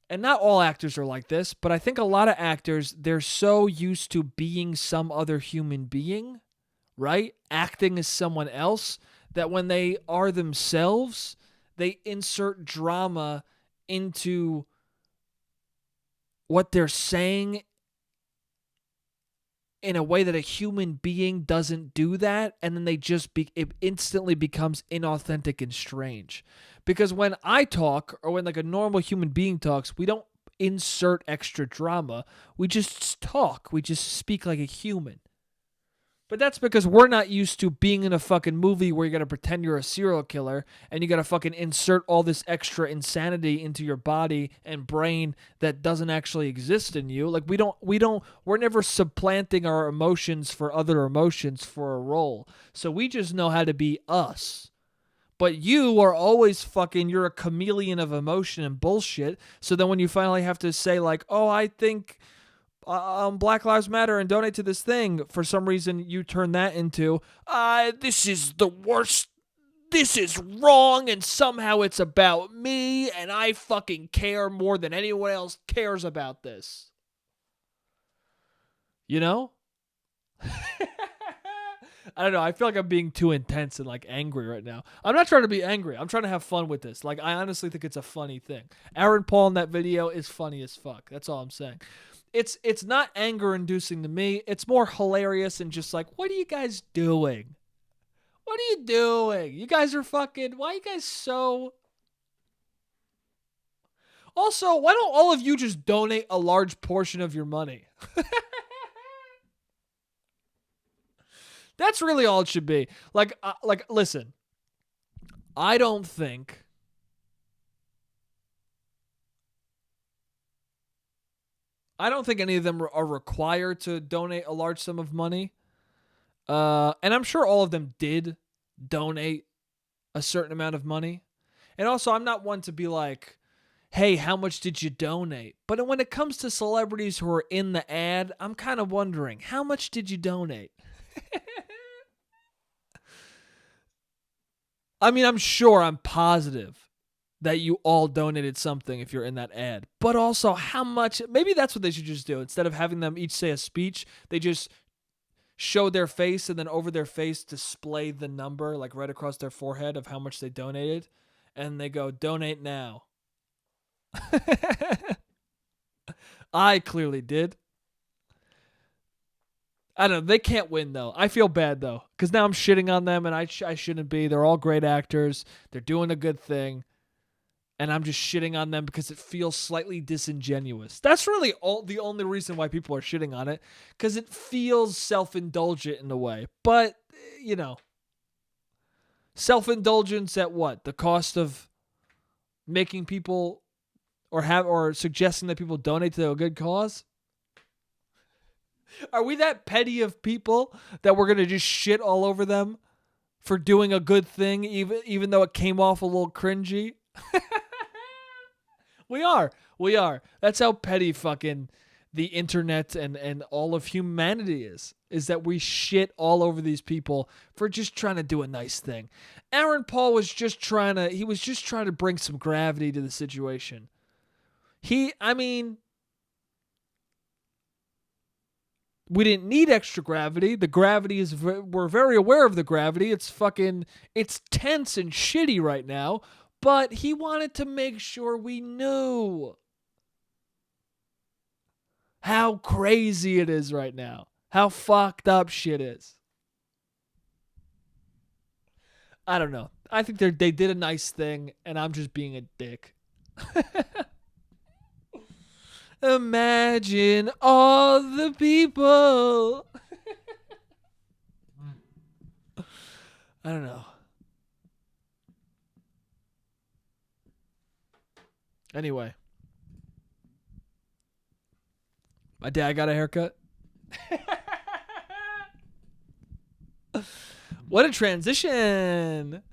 and not all actors are like this, but I think a lot of actors, they're so used to being some other human being, right? Acting as someone else, that when they are themselves, they insert drama into what they're saying in a way that a human being doesn't do that, and then it instantly becomes inauthentic and strange. Because when I talk, or when like a normal human being talks, we don't insert extra drama. We just talk. We just speak like a human. But that's because we're not used to being in a fucking movie where you gotta pretend you're a serial killer and you gotta fucking insert all this extra insanity into your body and brain that doesn't actually exist in you. Like we're never supplanting our emotions for other emotions for a role. So we just know how to be us. But you are always you're a chameleon of emotion and bullshit. So then when you finally have to say like, oh, I think Black Lives Matter and donate to this thing, for some reason you turn that into this is the worst, this is wrong, and somehow it's about me and I fucking care more than anyone else cares about this. You know? I don't know. I feel like I'm being too intense and like angry right now. I'm not trying to be angry. I'm trying to have fun with this. Like, I honestly think it's a funny thing. Aaron Paul in that video is funny as fuck. That's all I'm saying. It's not anger inducing to me. It's more hilarious and just like, what are you guys doing? What are you doing? You guys are fucking, why are you guys so... Also, why don't all of you just donate a large portion of your money? That's really all it should be. Like, listen, I don't think any of them are required to donate a large sum of money. And I'm sure all of them did donate a certain amount of money. And also, I'm not one to be like, hey, how much did you donate? But when it comes to celebrities who are in the ad, I'm kind of wondering, how much did you donate? I mean, I'm positive that you all donated something if you're in that ad. But also, how much? Maybe that's what they should just do. Instead of having them each say a speech, they just show their face and then over their face display the number, like right across their forehead, of how much they donated. And they go, donate now. I clearly did. I don't know. They can't win, though. I feel bad, though, because now I'm shitting on them, and I shouldn't be. They're all great actors. They're doing a good thing. And I'm just shitting on them because it feels slightly disingenuous. That's really the only reason why people are shitting on it, because it feels self-indulgent in a way. But, you know, Self-indulgence at what? The cost of making people or suggesting that people donate to a good cause? Are we that petty of people that we're going to just shit all over them for doing a good thing even though it came off a little cringy? We are. That's how petty fucking the internet and all of humanity is that we shit all over these people for just trying to do a nice thing. Aaron Paul was just trying to bring some gravity to the situation. We didn't need extra gravity. The gravity we're very aware of the gravity. It's tense and shitty right now, but he wanted to make sure we knew how crazy it is right now. How fucked up shit is. I don't know. I think they did a nice thing, and I'm just being a dick. Imagine all the people. I don't know. Anyway. My dad got a haircut. What a transition.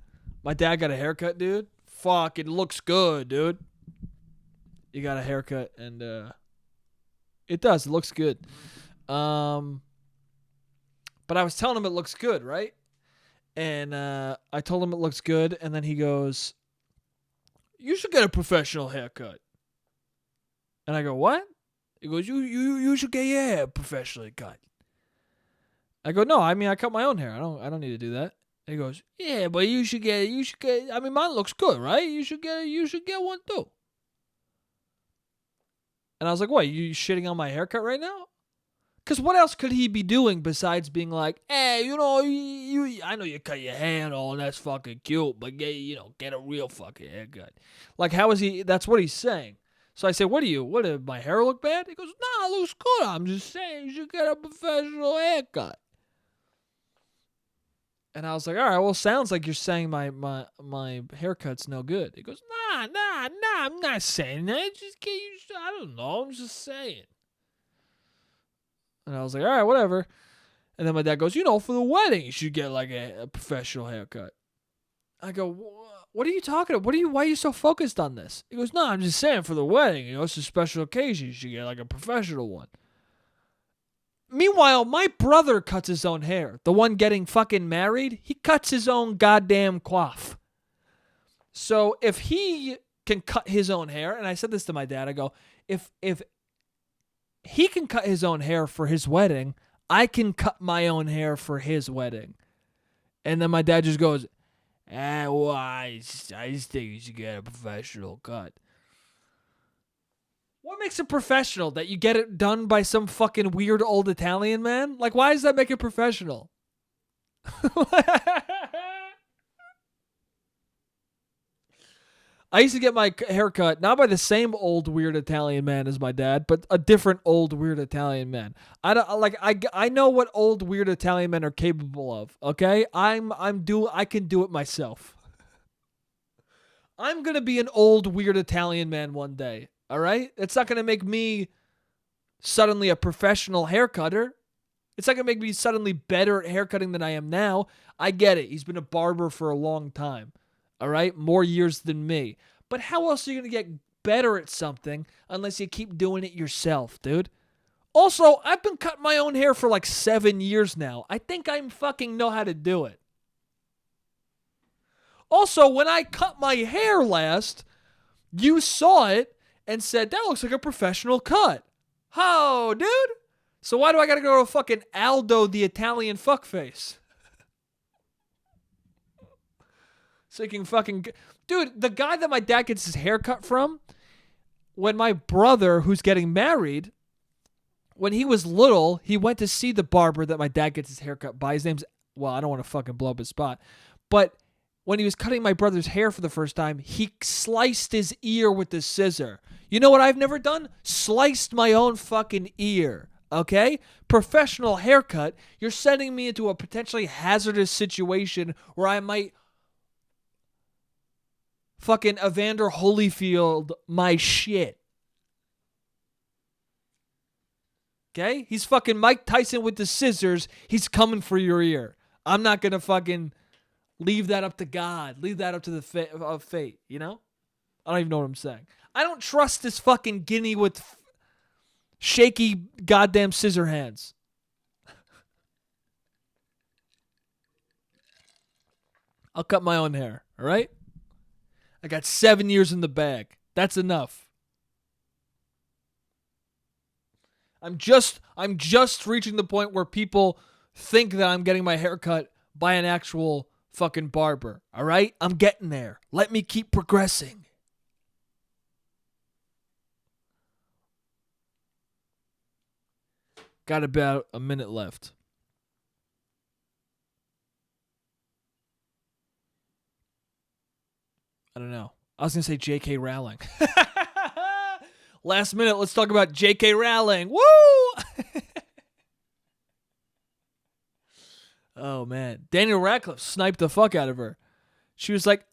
My dad got a haircut, dude. Fuck, it looks good, dude. You got a haircut, and it does. It looks good. But I was telling him it looks good, right? And I told him it looks good, and then he goes, "You should get a professional haircut." And I go, "What?" He goes, "You should get your hair professionally cut." I go, "No, I cut my own hair. I don't need to do that." And he goes, "Yeah, but you should get. Mine looks good, right? You should get one too." And I was like, "What? You shitting on my haircut right now?" Because what else could he be doing besides being like, "Hey, I know you cut your hair and all, and that's fucking cute, but get a real fucking haircut." Like, how is he? That's what he's saying. So I say, what did my hair look bad? He goes, "No, it looks good. I'm just saying you should get a professional haircut." And I was like, all right, well, sounds like you're saying my haircut's no good. He goes, nah, I'm not saying that. I don't know, I'm just saying. And I was like, all right, whatever. And then my dad goes, for the wedding, you should get like a professional haircut. I go, what are you talking about? Why are you so focused on this? He goes, no, I'm just saying for the wedding, it's a special occasion. You should get like a professional one. Meanwhile, my brother cuts his own hair. The one getting fucking married, he cuts his own goddamn coif. So if he can cut his own hair, and I said this to my dad, I go, if he can cut his own hair for his wedding, I can cut my own hair for his wedding. And then my dad just goes, well, I just think you should get a professional cut. What makes it professional? That you get it done by some fucking weird old Italian man? Like, why does that make it professional? I used to get my hair cut not by the same old weird Italian man as my dad, but a different old weird Italian man. I know what old weird Italian men are capable of. Okay, I can do it myself. I'm gonna be an old weird Italian man one day. All right? It's not going to make me suddenly a professional haircutter. It's not going to make me suddenly better at haircutting than I am now. I get it. He's been a barber for a long time. All right? More years than me. But how else are you going to get better at something unless you keep doing it yourself, dude? Also, I've been cutting my own hair for like 7 years now. I think I fucking know how to do it. Also, when I cut my hair last, you saw it and said, that looks like a professional cut. Oh, dude. So why do I gotta go to fucking Aldo the Italian fuckface? So you can fucking... Dude, the guy that my dad gets his hair cut from, when my brother, who's getting married, when he was little, he went to see the barber that my dad gets his hair cut by. His name's... Well, I don't want to fucking blow up his spot. But when he was cutting my brother's hair for the first time, he sliced his ear with the scissor. You know what I've never done? Sliced my own fucking ear, okay? Professional haircut. You're sending me into a potentially hazardous situation where I might fucking Evander Holyfield my shit. Okay? He's fucking Mike Tyson with the scissors. He's coming for your ear. I'm not going to fucking leave that up to God. Leave that up to the fate, you know? I don't even know what I'm saying. I don't trust this fucking guinea with shaky goddamn scissor hands. I'll cut my own hair, all right? I got 7 years in the bag. That's enough. I'm just reaching the point where people think that I'm getting my hair cut by an actual fucking barber, all right? I'm getting there. Let me keep progressing. Got about a minute left. I don't know. I was going to say J.K. Rowling. Last minute, let's talk about J.K. Rowling. Woo! Oh, man. Daniel Radcliffe sniped the fuck out of her. She was like,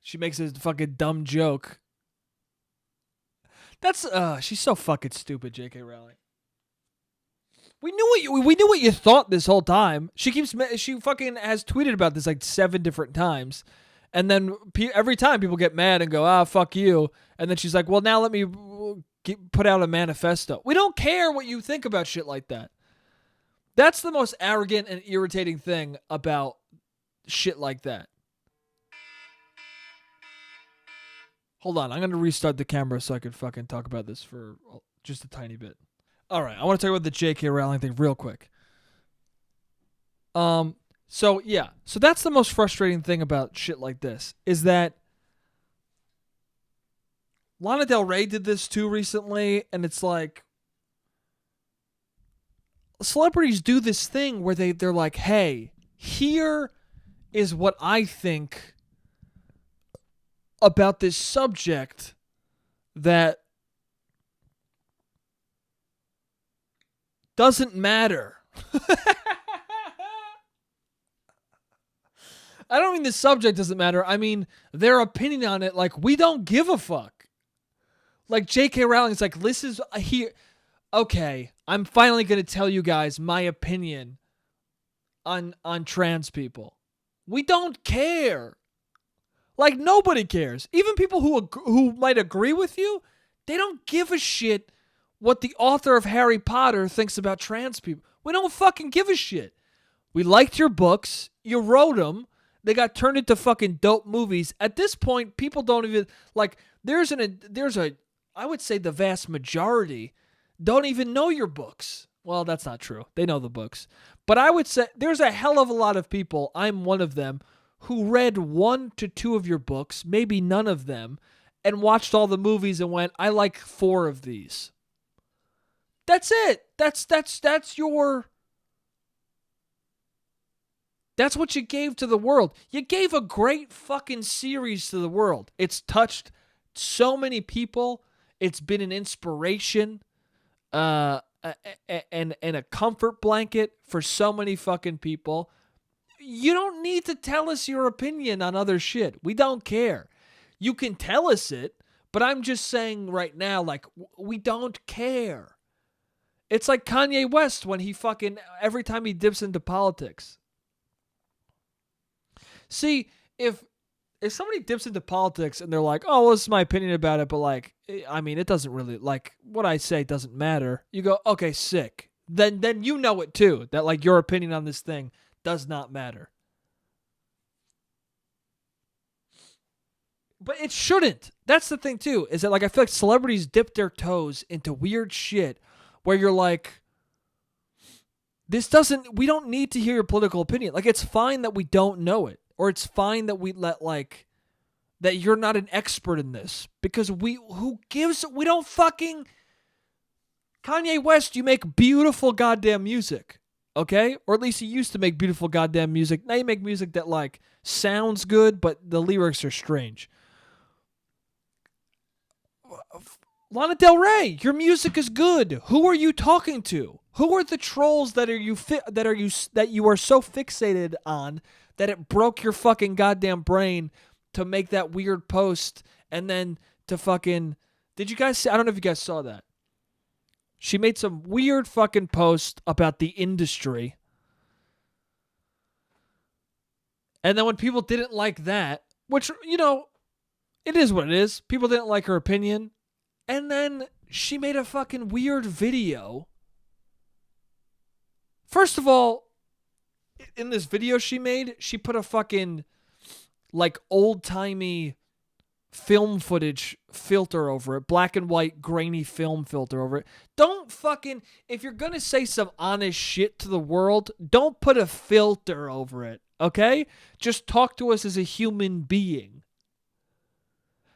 She makes a fucking dumb joke. That's, she's so fucking stupid, J.K. Rowling. We knew what you thought this whole time. She fucking has tweeted about this like 7 different times. And then every time people get mad and go, fuck you. And then she's like, well, now let me put out a manifesto. We don't care what you think about shit like that. That's the most arrogant and irritating thing about shit like that. Hold on. I'm going to restart the camera so I can fucking talk about this for just a tiny bit. All right. I want to talk about the J.K. Rowling thing real quick. So that's the most frustrating thing about shit like this is that Lana Del Rey did this too recently, and it's like celebrities do this thing where they're like, hey, here is what I think about this subject that doesn't matter. I don't mean the subject doesn't matter. I mean their opinion on it. Like, we don't give a fuck. Like, J.K. Rowling's like, this is here. Okay, I'm finally going to tell you guys my opinion on trans people. We don't care. Like, nobody cares. Even people who might agree with you, they don't give a shit what the author of Harry Potter thinks about trans people. We don't fucking give a shit. We liked your books. You wrote them. They got turned into fucking dope movies. At this point, people don't even, like, I would say the vast majority don't even know your books. Well, that's not true. They know the books. But I would say there's a hell of a lot of people, I'm one of them, who read 1 to 2 of your books, maybe none of them, and watched all the movies and went, I like 4 of these. That's it. That's what you gave to the world. You gave a great fucking series to the world. It's touched so many people. It's been an inspiration and a comfort blanket for so many fucking people. You don't need to tell us your opinion on other shit. We don't care. You can tell us it, but I'm just saying right now, like, we don't care. It's like Kanye West when he fucking, every time he dips into politics. See, if somebody dips into politics and they're like, oh, well, this is my opinion about it, but like, I mean, it doesn't really, like, what I say doesn't matter. You go, okay, sick. Then you know it too, that like your opinion on this thing does not matter. But it shouldn't. That's the thing too, is that like I feel like celebrities dip their toes into weird shit where you're like, we don't need to hear your political opinion. Like, it's fine that we don't know it. Or it's fine that we that you're not an expert in this. Because we don't fucking, Kanye West, you make beautiful goddamn music. Okay? Or at least you used to make beautiful goddamn music. Now you make music that like sounds good, but the lyrics are strange. Lana Del Rey, your music is good. Who are you talking to? Who are the trolls that you are so fixated on that it broke your fucking goddamn brain to make that weird post and then to fucking... Did you guys see? I don't know if you guys saw that. She made some weird fucking post about the industry. And then when people didn't like that, which, you know, it is what it is. People didn't like her opinion. And then she made a fucking weird video. First of all, in this video she made, she put a fucking, like, old-timey film footage filter over it. Black and white, grainy film filter over it. Don't fucking... If you're gonna say some honest shit to the world, don't put a filter over it, okay? Just talk to us as a human being.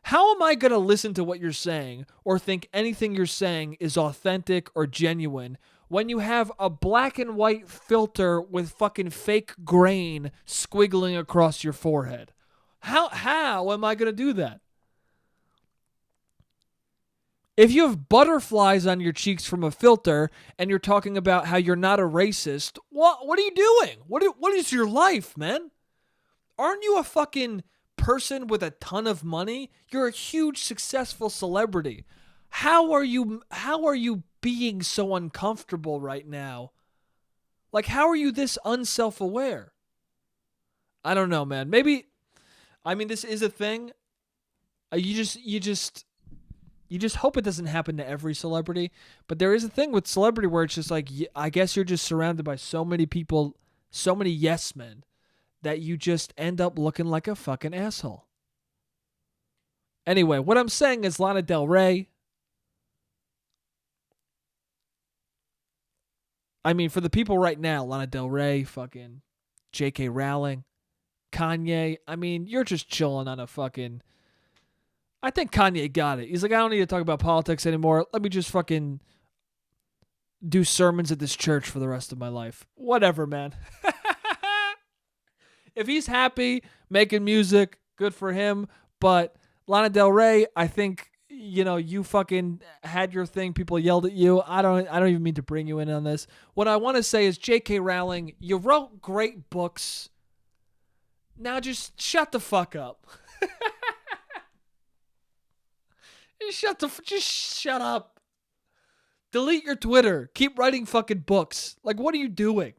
How am I going to listen to what you're saying or think anything you're saying is authentic or genuine when you have a black and white filter with fucking fake grain squiggling across your forehead? How am I going to do that? If you have butterflies on your cheeks from a filter and you're talking about how you're not a racist, what are you doing? What is your life, man? Aren't you a fucking person with a ton of money? You're a huge successful celebrity. How are you being so uncomfortable right now? Like, how are you this unself-aware? I don't know, man. Maybe, I mean, this is a thing. You just hope it doesn't happen to every celebrity, but there is a thing with celebrity where it's just like, I guess you're just surrounded by so many people, so many yes men, that you just end up looking like a fucking asshole. Anyway, what I'm saying is Lana Del Rey. I mean, for the people right now, Lana Del Rey, fucking J.K. Rowling, Kanye. I mean, you're just chilling on a fucking... I think Kanye got it. He's like, I don't need to talk about politics anymore. Let me just fucking do sermons at this church for the rest of my life. Whatever, man. If he's happy making music, good for him. But Lana Del Rey, I think, you know, you fucking had your thing. People yelled at you. I don't even mean to bring you in on this. What I want to say is, J.K. Rowling, you wrote great books. Now just shut the fuck up. Just shut up. Delete your Twitter. Keep writing fucking books. Like, what are you doing?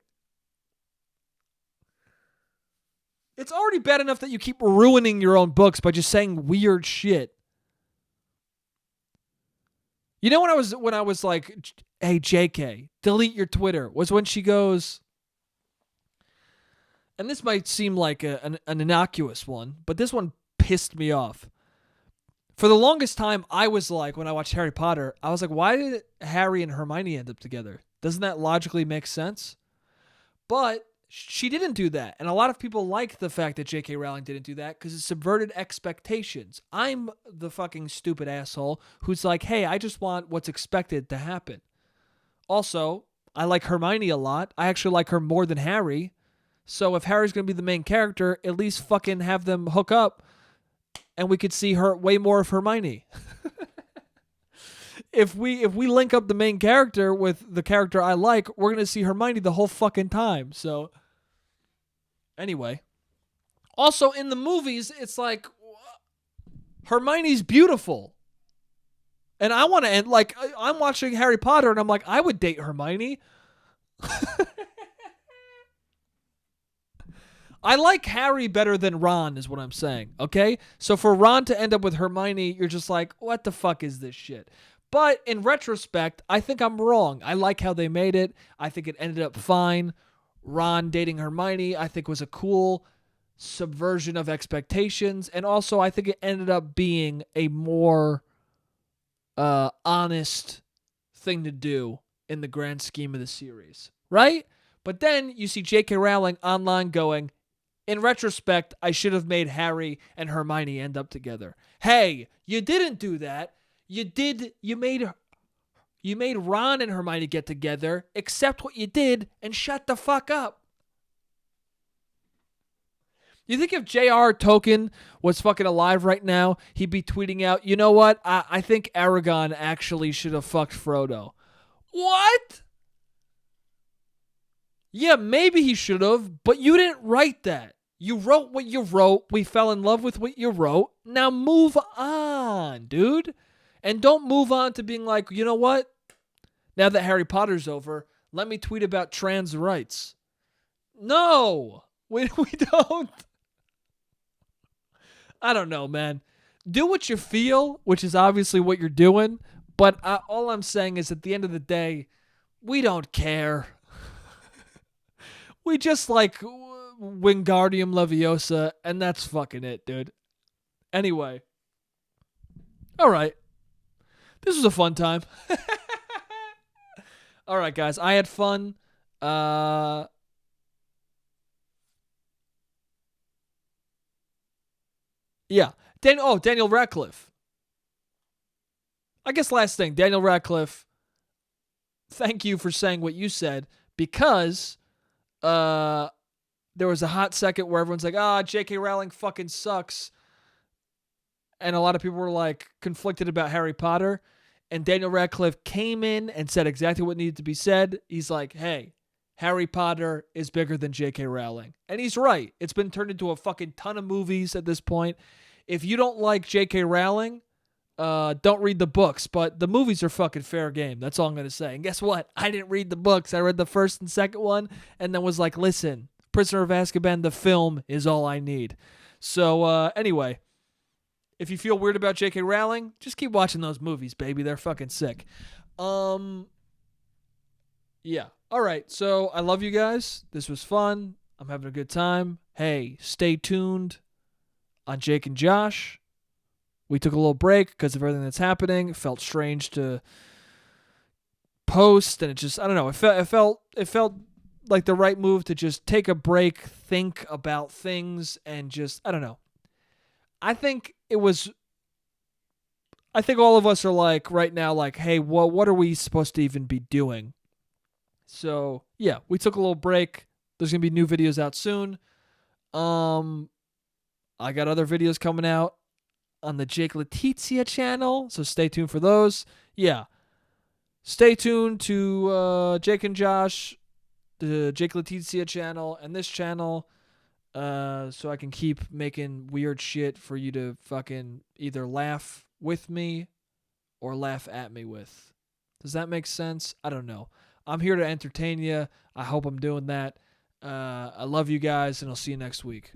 It's already bad enough that you keep ruining your own books by just saying weird shit. You know when I was like, hey, JK, delete your Twitter, was when she goes, and this might seem like an innocuous one, but this one pissed me off. For the longest time, I was like, when I watched Harry Potter, I was like, why did Harry and Hermione end up together? Doesn't that logically make sense? But she didn't do that. And a lot of people like the fact that J.K. Rowling didn't do that because it subverted expectations. I'm the fucking stupid asshole who's like, hey, I just want what's expected to happen. Also, I like Hermione a lot. I actually like her more than Harry. So if Harry's going to be the main character, at least fucking have them hook up and we could see her way more of Hermione. If we link up the main character with the character I like, we're going to see Hermione the whole fucking time. So anyway. Also, in the movies, it's like, Hermione's beautiful. And I want to end, like, I'm watching Harry Potter, and I'm like, I would date Hermione. I like Harry better than Ron, is what I'm saying, okay? So for Ron to end up with Hermione, you're just like, what the fuck is this shit? But in retrospect, I think I'm wrong. I like how they made it. I think it ended up fine. Ron dating Hermione, I think, was a cool subversion of expectations. And also, I think it ended up being a more honest thing to do in the grand scheme of the series, right? But then you see J.K. Rowling online going, in retrospect, I should have made Harry and Hermione end up together. Hey, you didn't do that. You made Ron and Hermione get together, accept what you did, and shut the fuck up. You think if J.R. Tolkien was fucking alive right now, he'd be tweeting out, you know what? I think Aragorn actually should have fucked Frodo. What? Yeah, maybe he should have, but you didn't write that. You wrote what you wrote. We fell in love with what you wrote. Now move on, dude. And don't move on to being like, you know what? Now that Harry Potter's over, let me tweet about trans rights. No, we don't. I don't know, man. Do what you feel, which is obviously what you're doing. But all I'm saying is at the end of the day, we don't care. We just like Wingardium Leviosa, and that's fucking it, dude. Anyway. All right. This was a fun time. All right, guys. I had fun. Yeah. Daniel Radcliffe. I guess last thing, Daniel Radcliffe, thank you for saying what you said, because there was a hot second where everyone's like, J.K. Rowling fucking sucks. And a lot of people were like conflicted about Harry Potter. And Daniel Radcliffe came in and said exactly what needed to be said. He's like, hey, Harry Potter is bigger than J.K. Rowling. And he's right. It's been turned into a fucking ton of movies at this point. If you don't like J.K. Rowling, don't read the books. But the movies are fucking fair game. That's all I'm going to say. And guess what? I didn't read the books. I read the first and second one and then was like, listen, Prisoner of Azkaban, the film is all I need. So anyway, if you feel weird about J.K. Rowling, just keep watching those movies, baby. They're fucking sick. Yeah. All right. So I love you guys. This was fun. I'm having a good time. Hey, stay tuned on Jake and Josh. We took a little break because of everything that's happening. It felt strange to post, and it just, I don't know. It felt like the right move to just take a break, think about things, and just, I don't know. I think all of us are like right now, like, hey, well, what are we supposed to even be doing? So yeah, we took a little break. There's gonna be new videos out soon. I got other videos coming out on the Jake Letizia channel, so stay tuned for those. Yeah, stay tuned to Jake and Josh, the Jake Letizia channel, and this channel. So I can keep making weird shit for you to fucking either laugh with me or laugh at me with. Does that make sense? I don't know. I'm here to entertain you. I hope I'm doing that. I love you guys, and I'll see you next week.